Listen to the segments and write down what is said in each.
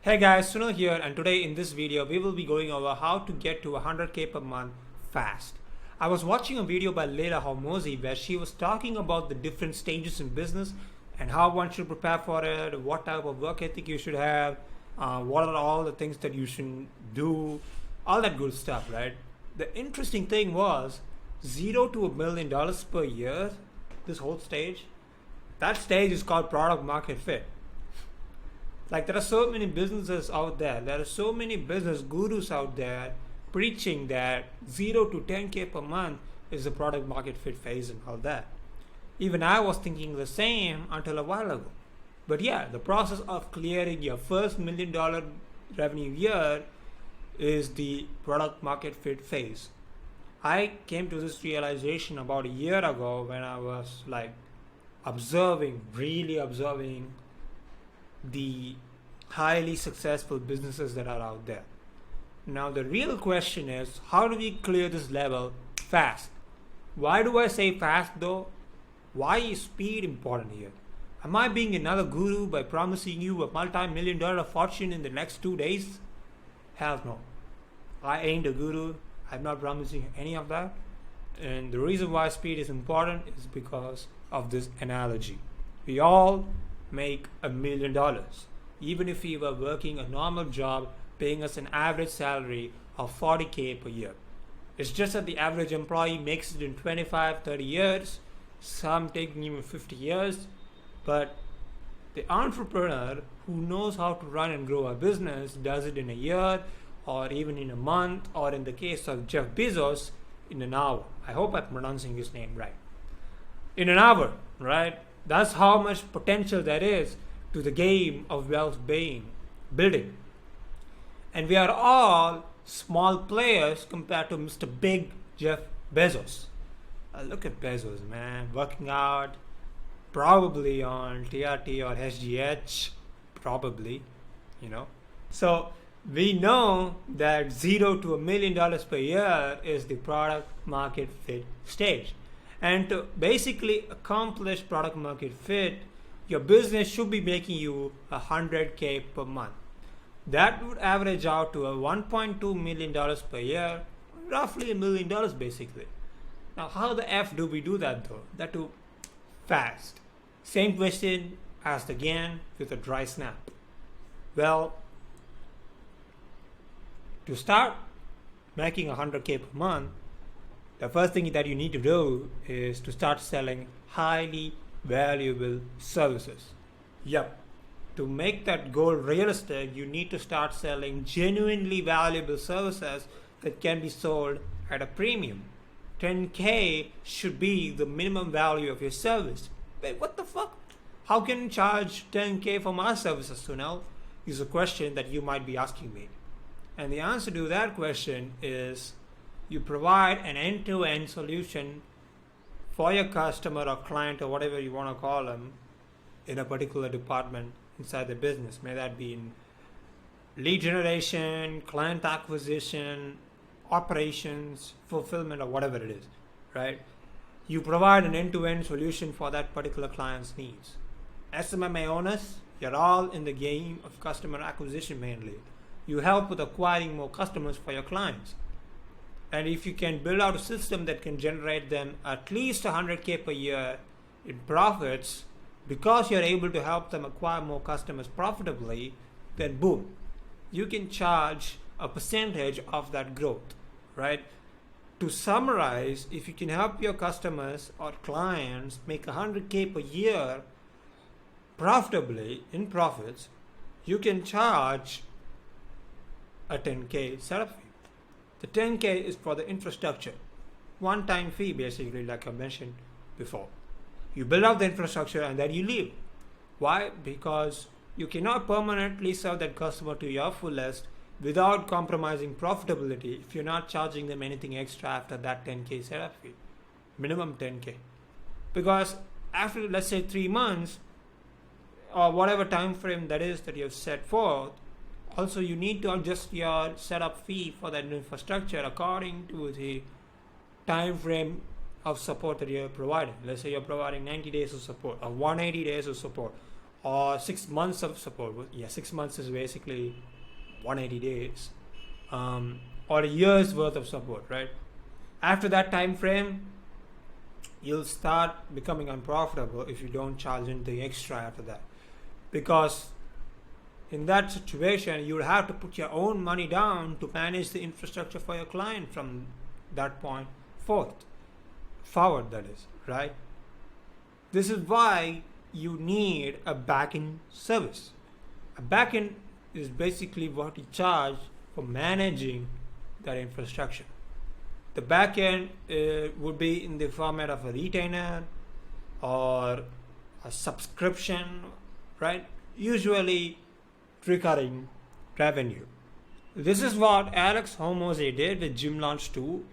Hey guys, Sunil here, and today in this video we will be going over how to get to 100k per month fast. I was watching a video by Leila Hormozi where she was talking about the different stages in business and how one should prepare for it, what type of work ethic you should have, what are all the things that you should do, all that good stuff, right? The interesting thing was $0 to $1 million per year, this whole stage. That stage is called product market fit. Like there are so many businesses out there are so many business gurus out there preaching that 0 to 10k per month is the product market fit phase and all that. Even I was thinking the same until a while ago. But yeah, the process of clearing your first $1 million revenue year is the product market fit phase. I came to this realization about a year ago when I was like really observing the highly successful businesses that are out there. Now the real question is, how do we clear this level fast? Why do I say fast though? Why is speed important here? Am I being another guru by promising you a multi-million-dollar fortune in the next 2 days? Hell no. I ain't a guru. I'm not promising any of that. And the reason why speed is important is because of this analogy. We all make $1 million, even if we were working a normal job paying us an average salary of 40k per year. It's just that the average employee makes it in 25-30 years, some taking even 50 years, but the entrepreneur who knows how to run and grow a business does it in a year or even in a month, or in the case of Jeff Bezos, in an hour. I hope I'm pronouncing his name right. In an hour, right? That's how much potential there is to the game of wealth building. And we are all small players compared to Mr. Big Jeff Bezos. Look at Bezos, man, working out, probably on TRT or SGH, probably, So we know that $0 to $1 million per year is the product market fit stage. And to basically accomplish product market fit, your business should be making you 100k per month. That would average out to a $1.2 million per year, roughly $1 million basically. Now, how the F do we do that though? That too fast. Same question asked again with a dry snap. Well, to start making 100k per month, the first thing that you need to do is to start selling highly valuable services. Yep. To make that goal realistic, you need to start selling genuinely valuable services that can be sold at a premium. 10k should be the minimum value of your service. Wait, what the fuck? How can you charge 10k for my services, Sunil? Is a question that you might be asking me. And the answer to that question is you provide an end-to-end solution for your customer or client or whatever you want to call them in a particular department inside the business. May that be in lead generation, client acquisition, operations, fulfillment, or whatever it is, right? You provide an end-to-end solution for that particular client's needs. SMMA owners, you're all in the game of customer acquisition mainly. You help with acquiring more customers for your clients. And if you can build out a system that can generate them at least 100k per year in profits, because you're able to help them acquire more customers profitably, then boom, you can charge a percentage of that growth, right? To summarize, if you can help your customers or clients make 100k per year profitably in profits, you can charge a 10k setup fee. The 10k is for the infrastructure. One-time fee basically, like I mentioned before. You build out the infrastructure and then you leave. Why? Because you cannot permanently serve that customer to your fullest without compromising profitability if you're not charging them anything extra after that 10k setup fee. Minimum 10k. Because after, let's say, 3 months or whatever time frame that is that you've set forth, also you need to adjust your setup fee for that infrastructure according to the time frame of support that you're providing. Let's say you're providing 90 days of support or 180 days of support or 6 months of support. Yeah, 6 months is basically 180 days, or a year's worth of support, right? After that time frame, you'll start becoming unprofitable if you don't charge anything extra after that, because in that situation you would have to put your own money down to manage the infrastructure for your client from that point forward, that is, right? This is why you need a backend service. A backend is basically what you charge for managing that infrastructure. The backend would be in the format of a retainer or a subscription, right? Usually recurring revenue. This is what Alex Hormozi did with Gym Launch 2,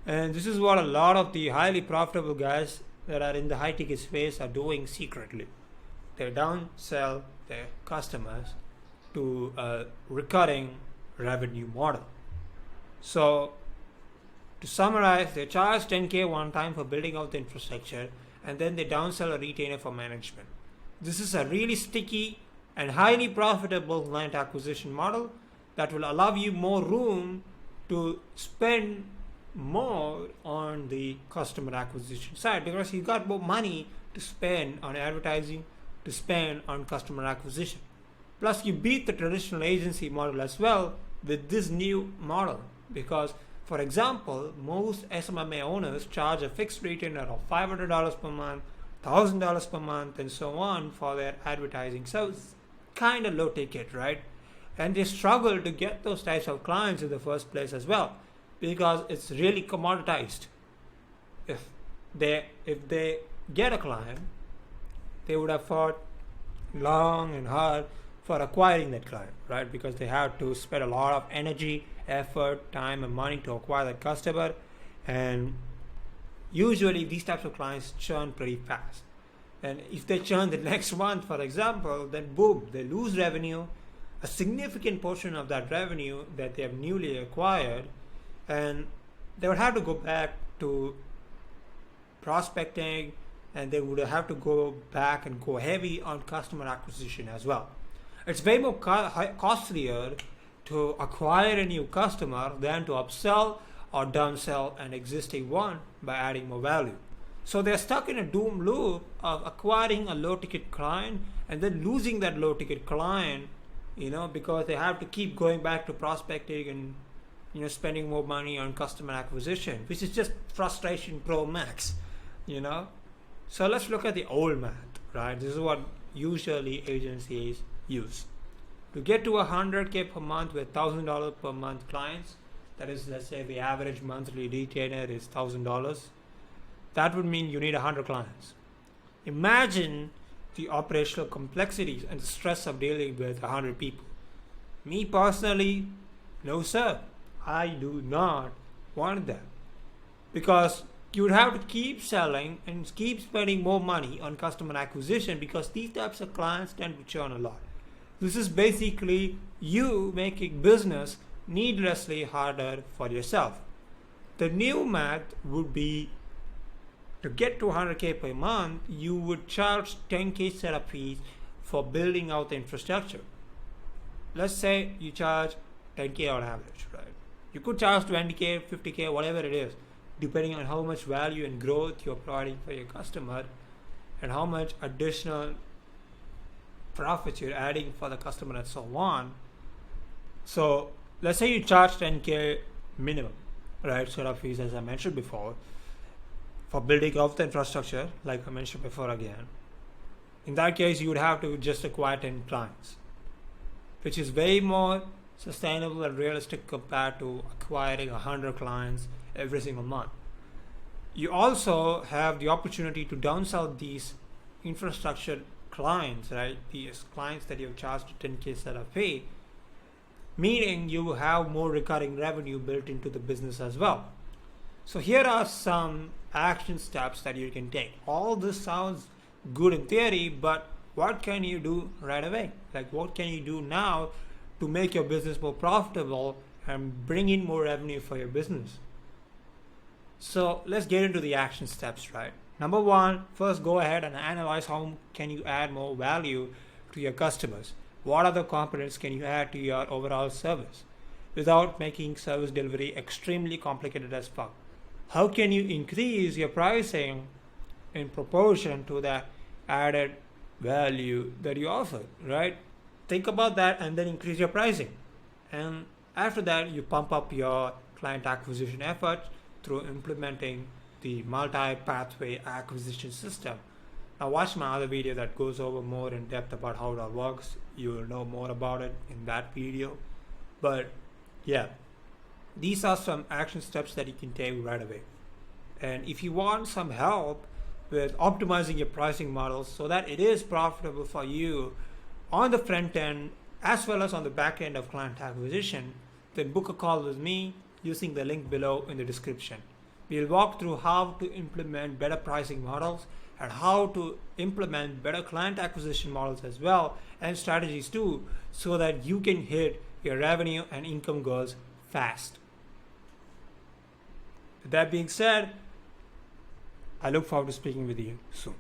and this is what a lot of the highly profitable guys that are in the high ticket space are doing secretly. They downsell their customers to a recurring revenue model. So to summarize, they charge 10K one time for building out the infrastructure, and then they downsell a retainer for management. This is a really sticky and highly profitable client acquisition model that will allow you more room to spend more on the customer acquisition side, because you got more money to spend on advertising, to spend on customer acquisition. Plus, you beat the traditional agency model as well with this new model, because, for example, most SMMA owners charge a fixed retainer of $500 per month, $1,000 per month, and so on for their advertising. So it's kind of low ticket, right? And they struggle to get those types of clients in the first place as well, because it's really commoditized. If they get a client, they would have fought long and hard for acquiring that client, right? Because they have to spend a lot of energy, effort, time, and money to acquire that customer. And usually these types of clients churn pretty fast. And if they churn the next month, for example, then boom, they lose revenue, a significant portion of that revenue that they have newly acquired, and they would have to go back to prospecting, and they would have to go back and go heavy on customer acquisition as well. It's way more costlier to acquire a new customer than to upsell or downsell an existing one by adding more value. So they're stuck in a doom loop of acquiring a low ticket client and then losing that low ticket client, because they have to keep going back to prospecting and spending more money on customer acquisition, which is just frustration pro max. So let's look at the old math, right? This is what usually agencies use. To get to 100K per month with $1,000 per month clients, that is, let's say the average monthly retainer is $1,000, that would mean you need 100 clients. Imagine the operational complexities and the stress of dealing with 100 people. Me personally, no sir, I do not want that, because you would have to keep selling and keep spending more money on customer acquisition, because these types of clients tend to churn a lot. This is basically you making business needlessly harder for yourself. The new math would be, to get to 100K per month, you would charge 10K setup fees for building out the infrastructure. Let's say you charge 10K on average, right? You could charge 20K, 50K, whatever it is, depending on how much value and growth you're providing for your customer and how much additional profits you're adding for the customer and so on. So let's say you charge 10K minimum, right, setup fees, as I mentioned before, for building out the infrastructure, like I mentioned before again. In that case, you would have to just acquire 10 clients, which is way more sustainable and realistic compared to acquiring 100 clients every single month. You also have the opportunity to downsell these infrastructure clients, right? These clients that you've charged 10K setup fee, meaning you have more recurring revenue built into the business as well. So here are some action steps that you can take. All this sounds good in theory, but what can you do right away? Like, what can you do now to make your business more profitable and bring in more revenue for your business? So let's get into the action steps, right? Number one, first go ahead and analyze how can you add more value to your customers? What other components can you add to your overall service without making service delivery extremely complicated as fuck? How can you increase your pricing in proportion to the added value that you offer, right? Think about that and then increase your pricing. And after that, you pump up your client acquisition efforts through implementing the multi-pathway acquisition system. Now watch my other video that goes over more in depth about how that works. You will know more about it in that video. But yeah, these are some action steps that you can take right away. And if you want some help with optimizing your pricing models so that it is profitable for you on the front end as well as on the back end of client acquisition, then book a call with me using the link below in the description. We'll walk through how to implement better pricing models and how to implement better client acquisition models as well, and strategies too, so that you can hit your revenue and income goals fast. With that being said, I look forward to speaking with you soon.